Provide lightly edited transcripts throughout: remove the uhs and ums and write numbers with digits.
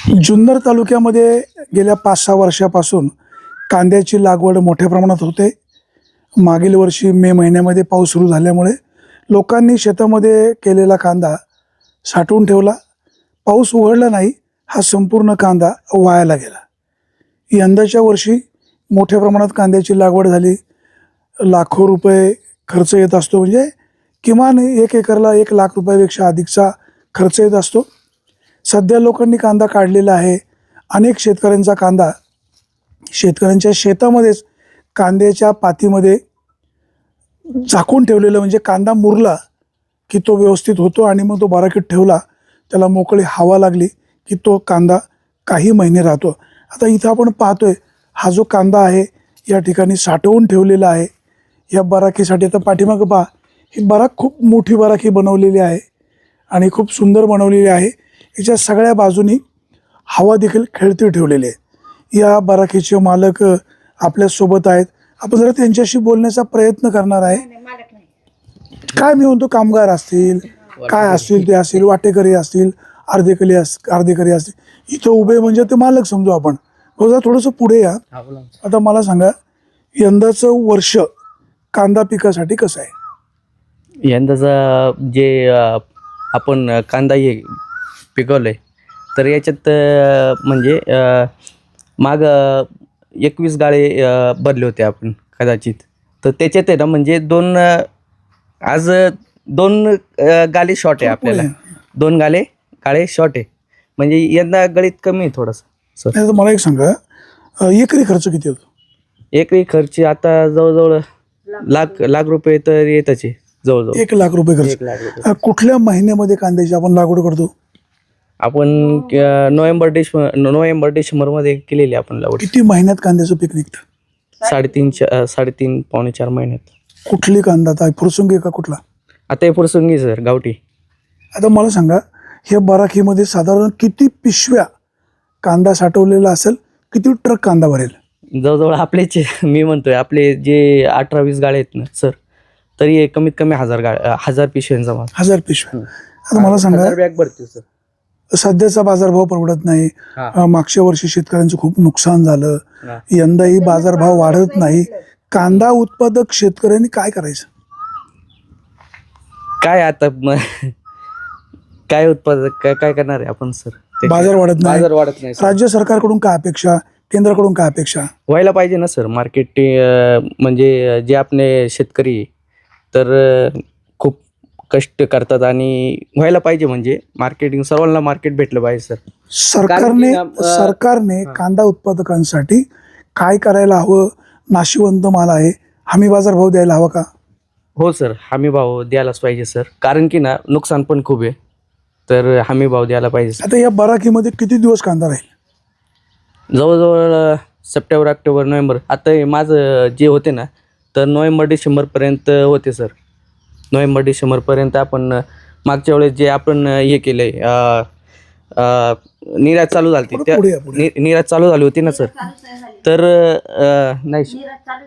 जुन्नर तालुक्यामध्ये गेल्या 5-6 वर्षापासून कांद्याची लागवड मोठ्या प्रमाणात होते. मागील वर्षी मे महिन्यामध्ये पाऊस सुरू झाल्यामुळे लोकांनी शेतामध्ये केलेला कांदा साठवून ठेवला. पाऊस उघडला नाही, हा संपूर्ण कांदा वायाला गेला. यंदाच्या वर्षी मोठ्या प्रमाणात कांद्याची लागवड झाली. लाखो रुपये खर्च येत असतो, म्हणजे किमान 1 एकरला 1 लाख रुपयापेक्षा अधिकचा खर्च येत असतो. सध्या लोकांनी कांदा काढलेला आहे. अनेक शेतकऱ्यांचा कांदा शेतकऱ्यांच्या शेतामध्येच कांद्याच्या पातीमध्ये झाकून ठेवलेलं, म्हणजे कांदा मुरला की तो व्यवस्थित होतो आणि मग तो बाराकीत ठेवला, त्याला मोकळी हवा लागली की तो कांदा काही महिने राहतो. आता इथं आपण पाहतोय हा जो कांदा आहे या ठिकाणी साठवून ठेवलेला आहे या बराकीसाठी. आता पाठीमागं पहा, ही बराक खूप मोठी बराकी बनवलेली आहे आणि खूप सुंदर बनवलेली आहे. याच्या सगळ्या बाजूनी हवा देखील खेळती ठेवलेली आहे. या बराकीचे मालक आपल्यासोबत आहेत. आपण जरा त्यांच्याशी बोलण्याचा प्रयत्न करणार आहे. काय मी म्हणतो, कामगार असतील, काय असतील ते असतील, वाटेकरी असतील, अर्धेकरी असतील, इथं उभे म्हणजे ते मालक समजू आपण. बघा थोडंसं पुढे या. आता मला सांगा, यंदाचं वर्ष कांदा पिकासाठी कसं आहे? यंदाचा जे आपण कांदा हे पिकवलं आहे, तर याच्यात म्हणजे माग 21 गाळे भरले होते आपण कदाचित. तर त्याच्यात आहे ना, म्हणजे आज दोन गाले शॉर्ट आहे आपल्याला. 2 गाळे शॉर्ट आहे, म्हणजे यंदा गळीत कमी आहे थोडंसं सर. नाही तर मला एक सांगा, एकरी खर्च किती होतो? एकरी खर्च आता जवळजवळ लाख रुपये तर येतच आहे, जवळजवळ 1 लाख रुपये खर्च. 1 लाख रुपये. कुठल्या महिन्यामध्ये कांद्याची आपण लागवड करतो? आपण नोव्हेंबर डिसेंबरमध्ये केलेली आपण लागवड. किती महिन्यात कांद्याचं पीक निघतं? 3.5 पावणे 4 महिन्यात. कुठली कांदा? आता फुरसुंगी का कुठला? आता हे फुरसुंगी सर, गावठी. आता मला सांगा, ह्या बराकीमध्ये साधारण किती पिशव्या कांदा साठवलेला असेल? किती ट्रक कांदा भरेल? जवळजवळ आपलेच मी म्हणतोय, आपले जे 18-20 गाळे आहेत ना सर, तरी कमीत कमी 1000 पिशव्यांचा माल. 1000 पिशव्या. आता मला सांगा, बॅग भरते सर. सध्याचा बाजारभाव परवडत नाही. मागच्या वर्षी शेतकऱ्यांचं खूप नुकसान झालं. हा. यंदाही बाजारभाव वाढत नाही. कांदा उत्पादक शेतकऱ्यांनी काय करायचं? काय आता काय उत्पादक काय करणार आहे आपण सर? बाजार वाढत नाही. बाजार वाढत नाही सर. राज्य सरकारकडून काय अपेक्षा, केंद्राकडून काय अपेक्षा? व्हायला पाहिजे ना सर मार्केट. म्हणजे जे आपले शेतकरी तर खूप कष्ट करतात आणि व्हायला पाहिजे, म्हणजे मार्केटिंग सर्वांना मार्केट भेटलं पाहिजे सर. सरकारने कांदा उत्पादकांसाठी काय करायला हवं? नाशिवंत माल आहे, हमी बाजार भाव द्यायला हवा का? हो सर, हमी भाव द्यायलाच पाहिजे सर, कारण की ना नुकसान पण खूप आहे, तर हमी भाव द्यायला पाहिजे सर. आता या बराकीमध्ये किती दिवस कांदा राहील? जवळजवळ सप्टेंबर, ऑक्टोबर, नोव्हेंबर. आता हे माझं जे होते ना, तर नोव्हेंबर डिसेंबरपर्यंत होते सर. नोव्हेंबर डिसेंबरपर्यंत आपण मागच्या वेळेस जे आपण हे केलं आहे, निर्यात चालू झाली होती, त्या निर्यात चालू झाली होती ना सर, तर नाही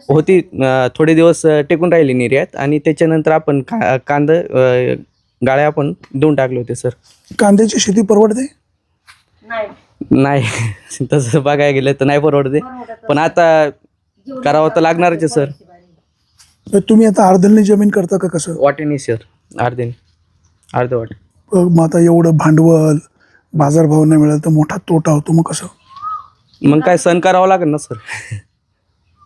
होती, थोडे दिवस टिकून राहिली निर्यात आणि त्याच्यानंतर आपण कांदा गाळ्या आपण देऊन टाकले होते सर. कांद्याची शेती परवडते? नाही तसं बघायला गेलं तर नाही परवडते, पण आता करावं तर लागणारच आहे सर. तुम्ही आता अर्धलनी जमीन करता का कसं? वाटेनी सर, अर्ध वाट. मग आता एवढं भांडवल, बाजारभाव नाही मिळाला तर मोठा तोटा होतो, मग कसं? मग काय सण करावं लागेल ना सर.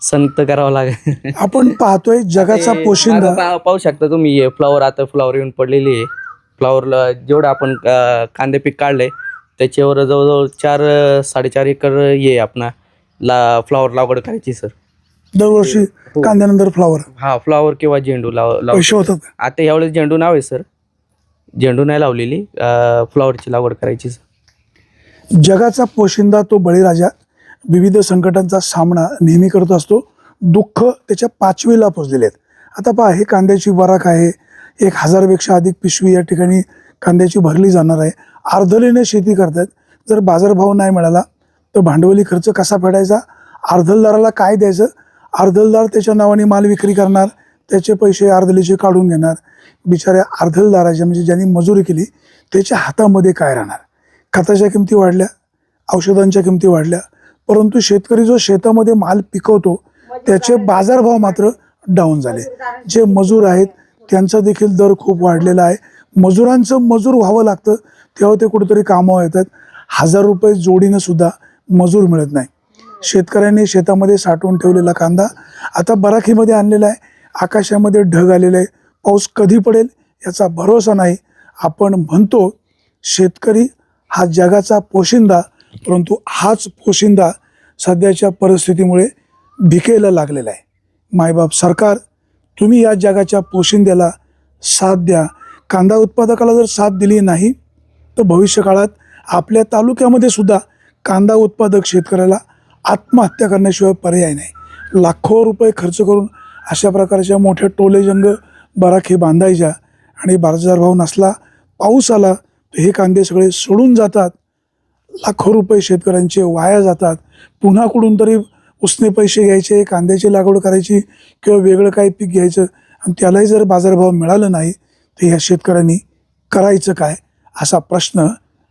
सण तर करावं लागेल. आपण पाहतोय जगाचा पोशिंदा. पाहू शकता तुम्ही, फ्लॉवर आता फ्लॉवर येऊन पडलेली आहे. फ्लॉवरला जेवढं आपण कांदे पीक काढलंय त्याच्यावर जवळजवळ 4-4.5 एकर ये आपला फ्लॉवर लागवड करायची सर. दरवर्षी कांद्यानंतर फ्लॉवर? हा, फ्लॉवर किंवा झेंडू पैसे होतात. आता यावेळेस झेंडू नाव आहे सर, झेंडू नाही लावलेली, फ्लॉवरची लागवड करायची सर. जगाचा पोशिंदा तो बळीराजा विविध संकटांचा सामना नेहमी करत असतो. दुःख त्याच्या 5वीला पोचलेले आहेत. आता पहा, हे कांद्याची बराक आहे. 1000पेक्षा अधिक पिशवी या ठिकाणी कांद्याची भरली जाणार आहे. अर्धलीने शेती करतात. जर बाजारभाव नाही मिळाला तर भांडवली खर्च कसा फेडायचा? अर्धलदाराला काय द्यायचं? अर्धलदार त्याच्या नावाने माल विक्री करणार, त्याचे पैसे अर्धलीचे काढून घेणार. बिचाऱ्या अर्धलदाराच्या, म्हणजे ज्यांनी मजुरी केली त्याच्या हातामध्ये काय राहणार? खताच्या किमती वाढल्या, औषधांच्या किमती वाढल्या, परंतु शेतकरी जो शेतामध्ये माल पिकवतो त्याचे बाजारभाव मात्र डाऊन झाले. जे मजूर आहेत त्यांचा देखील दर खूप वाढलेला आहे. मजुरांचं मजूर व्हावं लागतं तेव्हा ते कुठेतरी कामावर येतात. 1000 रुपये जोडीनं सुद्धा मजूर मिळत नाही. शेतकऱ्यांनी शेतामध्ये साठवून ठेवलेला कांदा आता बराखीमध्ये आणलेला आहे. आकाशामध्ये ढग आलेले आहे. पाऊस कधी पडेल याचा भरोसा नाही. आपण म्हणतो शेतकरी हा जगाचा पोशिंदा, परंतु हाच पोशिंदा सध्याच्या परिस्थितीमुळे भिकेला लागलेला आहे. मायबाप सरकार, तुम्ही या जगाच्या पोशिंद्याला साथ द्या. कांदा उत्पादकाला जर साथ दिली नाही तर भविष्य काळात आपल्या तालुक्यामध्ये सुद्धा कांदा उत्पादक शेतकऱ्याला आत्महत्या करण्याशिवाय पर्याय नाही. लाखो रुपये खर्च करून अशा प्रकारच्या मोठ्या टोलेजंग बराखी बांधायच्या आणि बाजारभाव नसला, पाऊस आला तर हे कांदे सगळे सोडून जातात. लाखो रुपये शेतकऱ्यांचे वाया जातात. पुन्हा कुठून तरी उसने पैसे घ्यायचे, कांद्याची लागवड करायची किंवा वेगळं काही पीक घ्यायचं आणि त्यालाही जर बाजारभाव मिळाला नाही तर ह्या शेतकऱ्यांनी करायचं काय असा प्रश्न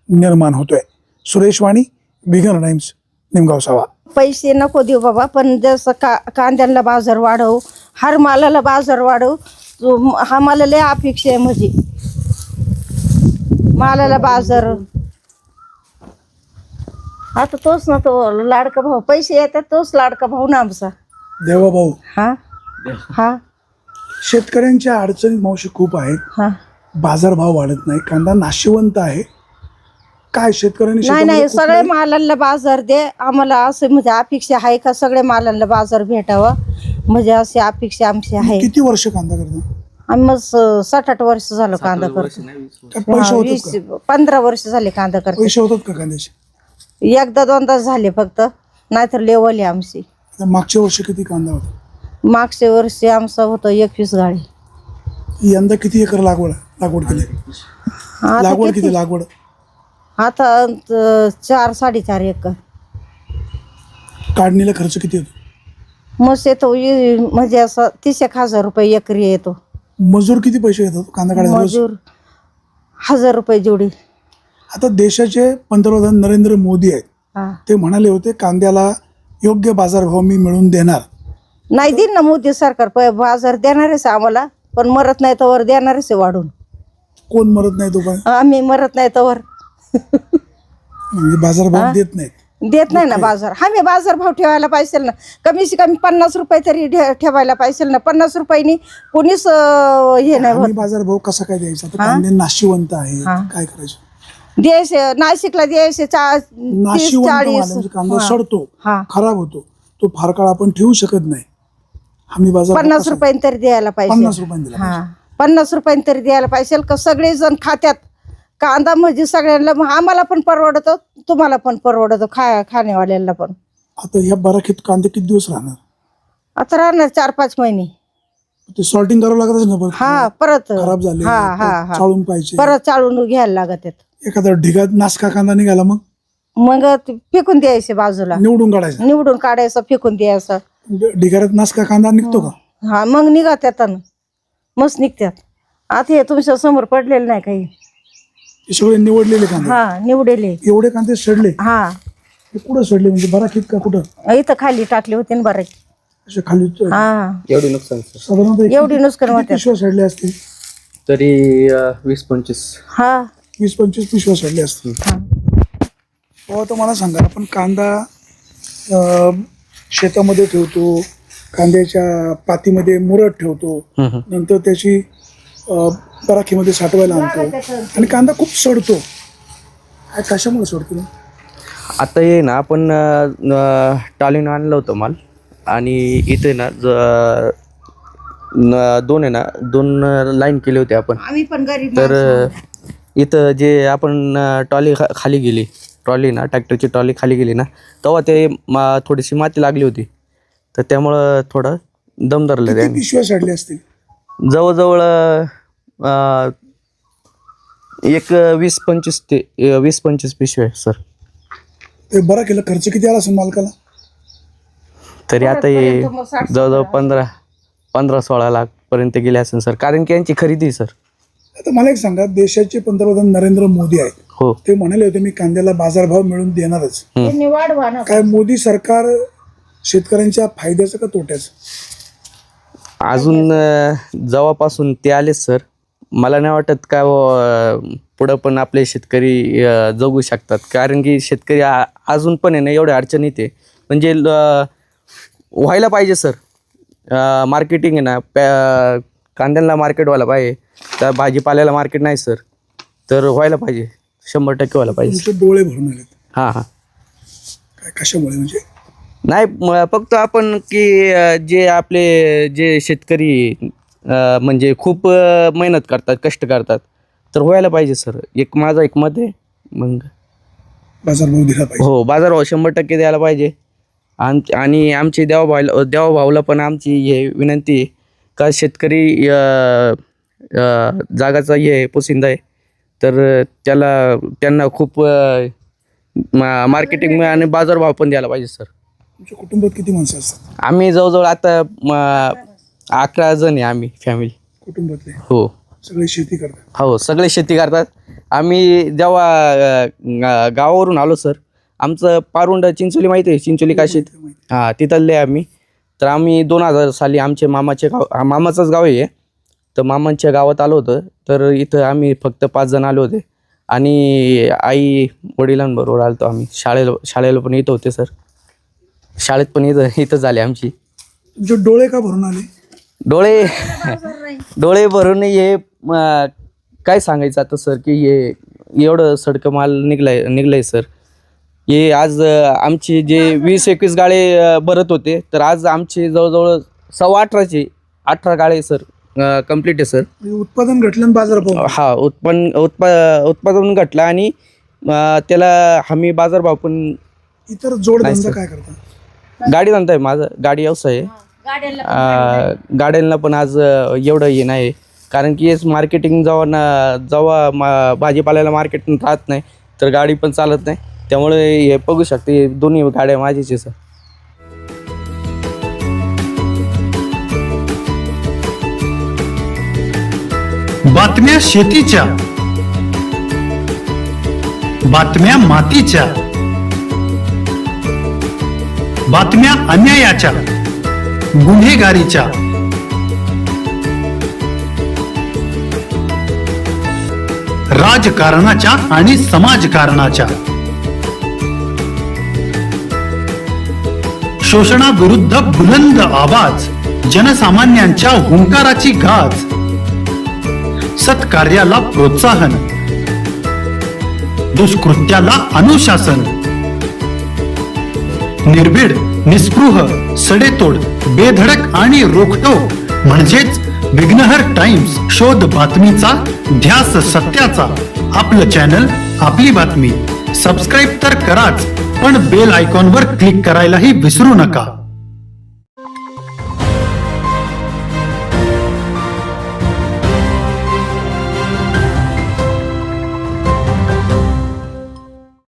निर्माण होतोय. सुरेश वाणी, बिगर टाइम्स, निमगाव सावा. पैसे नको देऊ बाबा, पण जसं कांद्याला बाजार वाढव, हर मालाला बाजार वाढव. हा मला लय अपेक्षा आहे, म्हणजे मालाला बाजार. आता तोच ना तो लाडका भाऊ, पैसे येतात तोच लाडका भाऊ ना आमचा देवा भाऊ. हा हा शेतकऱ्यांच्या अडचणी मावशी खूप आहेत. हा बाजारभाव वाढत नाही, कांदा नाशिवंत आहे. काय शेतकऱ्यांनी नाही शेतामध्ये नाही, सगळे मालाला बाजार दे आम्हाला, असं म्हणजे अपेक्षा आहे का सगळे मालाला बाजार भेटावा, म्हणजे अशी अपेक्षा आमची आहे. किती वर्ष कांदा करतो? आम्ही मग 7-8 वर्ष झालं कांदा करतो. काय पैसे होतात का? 15 वर्ष झाले कांदा करतो. पैसे होतात का कांद्याचे? एकदा दोनदा झाले फक्त, नाहीतर लेवल आहे आमची. आता मागच्या वर्षी किती कांदा होता? मागच्या वर्षी आमचा होतं 21 गाडी. यंदा किती एकर लागवड केली? आता लागवड किती? किती लागवड? आता 4-4.5 एकर. काढणीला खर्च किती येतो? मस्त येतो, म्हणजे असं 30,000 रुपये एकरी येतो. मजूर किती पैसे येतात कांदा काढायला रोज? मजूर 1000 रुपये जोडी. आता देशाचे पंतप्रधान नरेंद्र मोदी आहेत, हा, ते म्हणाले होते कांद्याला योग्य बाजारभाव मी मिळवून देणार. नाही देईन ना मोदी सरकार, बाजार देणारच आम्हाला, पण मरत नाही तर देणारच आहे वाढून. कोण मरत नाही तो पण आम्ही मरत नाही तर म्हणजे बाजारभाव देत नाहीत. देत नाही ना बाजार. आम्ही बाजार भाव ठेवायला पाहिजे ना, कमीशी कमी 50 रुपये तरी ठेवायला पाहिजे ना. 50 रुपयानी कोणीच हे नाही होत. बाजारभाव कसा काय द्यायचा? आता कांदे नाशिवंत आहे, काय करायचं? द्यायचे नाशिकला, द्यायचे नाशिवंत 30-40. म्हणजे कांदा सडतो, हा, खराब होतो, तो फार काळ आपण ठेवू शकत नाही. हमी बाजार 50 रुपयांनी तरी द्यायला पाहिजे. 50 रुपयांनी दिला हा, 50 रुपयांनी तरी द्यायला पाहिजे का? सगळेजण खात्यात कांदा, म्हणजे सगळ्यांना, आम्हाला पण परवडतो, तुम्हाला पण परवडतो, खाण्यावाल्यांना पण. आता ह्या बराखीत कांदे किती दिवस राहणार? आता राहणार 4-5 महिने. ते सॉर्टिंग करावं लागत असेल ना परत? हा, परत खराब झाले, हा हा हा, चाळून पाहिजे. परत चाळून घ्यायला लागत आहेत. एखादा ढिगात नासका कांदा निघाला मग ते फेकून द्यायचे बाजूला, निवडून काढायचा. निवडून काढायचं, फेकून द्यायचं. ढिगाऱ्यात नासका कांदा निघतो का? हा, मग निघत येतात ना, मस्त निघतात. आता हे तुमच्या समोर पडलेलं नाही काही. हे सगळे निवडलेले कांदे? हा, निवडेले. एवढे कांदे सडले? हा, हे कुठं सडले म्हणजे बराखीत का कुठं? इथं खाली टाकले होते ना बरं. असे खाली हा, एवढी नुकसान सर. साधारणतः एवढी नुकसान किती होते. पिशव्या सडले असतील? तरी 20-25. हा 20-25 पिशव्या सडले असतील. हा, तर मला सांगा, आपण कांदा शेतामध्ये ठेवतो, कांद्याच्या पातीमध्ये मुरत ठेवतो, नंतर त्याची बराखीमध्ये साठवायला आणतो आणि कांदा खूप सडतो. काय कशामुळे सडतो? आता ये ना, आपण टालीनं आणलं होतं माल, आणि इथे ना दोन आहे ना, 2 लाईन केले होते आपण. आम्ही पण गरीब. तर इथं जे आपण ट्रॉली खाली गेली, ट्रॉली ना, ट्रॅक्टरची ट्रॉली खाली गेली ना, तेव्हा ते थोडीशी माती लागली होती, तर त्यामुळं थोडं दम धरलं किती त्याने. पिशव्या सडल्या असतील? जवळजवळ एक 20-25 पिशव्या आहे सर. ते बराखीला खर्च किती आला असेल मालकाला? तरी आता हे जवळजवळ 15-16 लाख पर्यंत गेले असेल सर, कारण की यांची खरेदी सर. आता मला एक सांगा, देशाचे पंतप्रधान नरेंद्र मोदी आहेत, हो. ते म्हणाले होते मी कांद्याला बाजारभाव मिळवून देणारच. त्यांनी वाढवा ना. काय मोदी सरकार शेतकऱ्यांच्या फायद्याचं का तोट्याचं? अजून जेव्हापासून ते आलेच सर, मला नाही वाटत का पुढं पण आपले शेतकरी जगू शकतात. कारण की शेतकरी अजून पण आहे ना एवढ्या अडचणीत आहे. म्हणजे व्हायला पाहिजे सर. मार्केटिंग आहे ना, कांद्याला मार्केट व्हायला पाहिजे, तर भाजीपाल्याला मार्केट नाही सर. तर व्हायला पाहिजे, 100% व्हायला पाहिजे. तुमचे डोळे भरून आलेत. हां हां. काय कशामुळे म्हणजे? नाही फक्त आपण की जे आपले जे शेतकरी म्हणजे खूप मेहनत करतात, कष्ट करतात, तर व्हायला पाहिजे सर. एक माझं एक मत आहे. मग बाजारभाव दिला पाहिजे. हो, बाजारभाव 100% द्यायला पाहिजे. आणि आमची देवाभाऊला पण आमची हे विनंती आहे का शेतकरी जागाचा हे पोशिंदा आहे, तर त्यांना खूप मार्केटिंग आणि बाजारभाव पण द्यायला पाहिजे सर. तुमच्या कुटुंबात किती माणसं असतात? आम्ही जवळजवळ आता 11 जण आहे आम्ही फॅमिली. कुटुंबातले हो सगळे शेती करतात? हो, सगळे शेती करतात. आम्ही जेव्हा गावावरून आलो सर, आमचं पारुंड चिंचोली माहिती आहे, चिंचोली काशीत, हां तिथले आम्ही. तर आम्ही 2000 साली आमचे मामाचंच गाव आहे, तर मामांच्या गावात आलो होतं. तर इथं आम्ही फक्त 5 जण आलो होते आणि आई वडिलांबरोबर आलो होतो आम्ही. शाळेला पण इथं होते सर, शाळेत पण इथं झाले आमची. तुमचे डोळे का भरून आले? डोळे भरून हे काय सांगायचं आता सर, की हे एवढं सडकं माल निघलंय सर. हे आज आमचे जे 20-21 गाळे भरत होते, तर आज आमचे जवळजवळ 18 गाळे सर कंप्लीट आहे सर. म्हणजे उत्पादन घटलं आणि बाजारभाव? हा, उत्पादन घटलं आणि त्याला हमी बाजारभाव पण. इतर जोडधंदा काय करता? गाडी धंदा आहे माझा, गाडी व्यवसाय आहे. गाड्यांना पण आज एवढं हे नाही, कारण की हेच मार्केटिंग जेव्हा भाजीपाल्याला मार्केट राहत नाही, तर गाडी पण चालत नाही. त्यामुळे हे बघू शकते, दोन्ही गाड्या माझीच आहे सर. बातम्या शेतीच्या, बातम्या मातीच्या, बातम्या अन्यायाच्या, गुन्हेगारीच्या, राजकारणाच्या आणि समाजकारणाच्या, शोषणाविरुद्ध बुलंद आवाज, जनसामान्यांच्या हुंकाराची गाज, सत्कार्याला प्रोत्साहन, दुष्कृत्याला अनुशासन, निर्भीड, निस्पृह, सडेतोड, बेधडक आणि रोखटोक म्हणजेच विघ्नहर टाइम्स. शोध बातमीचा, ध्यास सत्याचा. आपलं चॅनल, आपली बातमी. सबस्क्राईब तर कराच, पण बेल आयकॉनवर क्लिक करायलाही विसरू नका.